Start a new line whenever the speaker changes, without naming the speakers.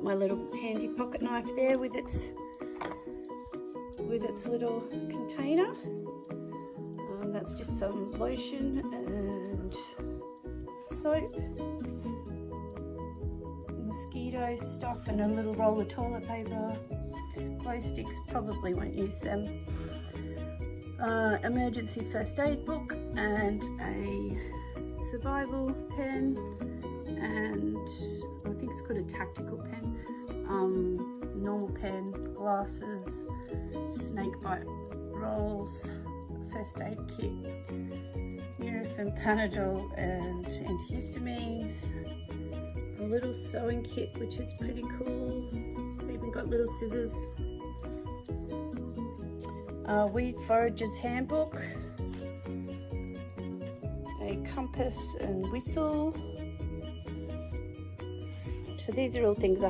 my little handy pocket knife there with its little container. That's just some lotion and soap, mosquito stuff, and a little roll of toilet paper. Glow sticks, probably won't use them. Emergency first aid book and a survival pen, and I think it's called a tactical pen, normal pen, glasses, snake bite rolls, first aid kit, Nurofen, Panadol and antihistamines, a little sewing kit which is pretty cool. It's even got little scissors. Weed Forager's Handbook, a compass and whistle. So these are all things I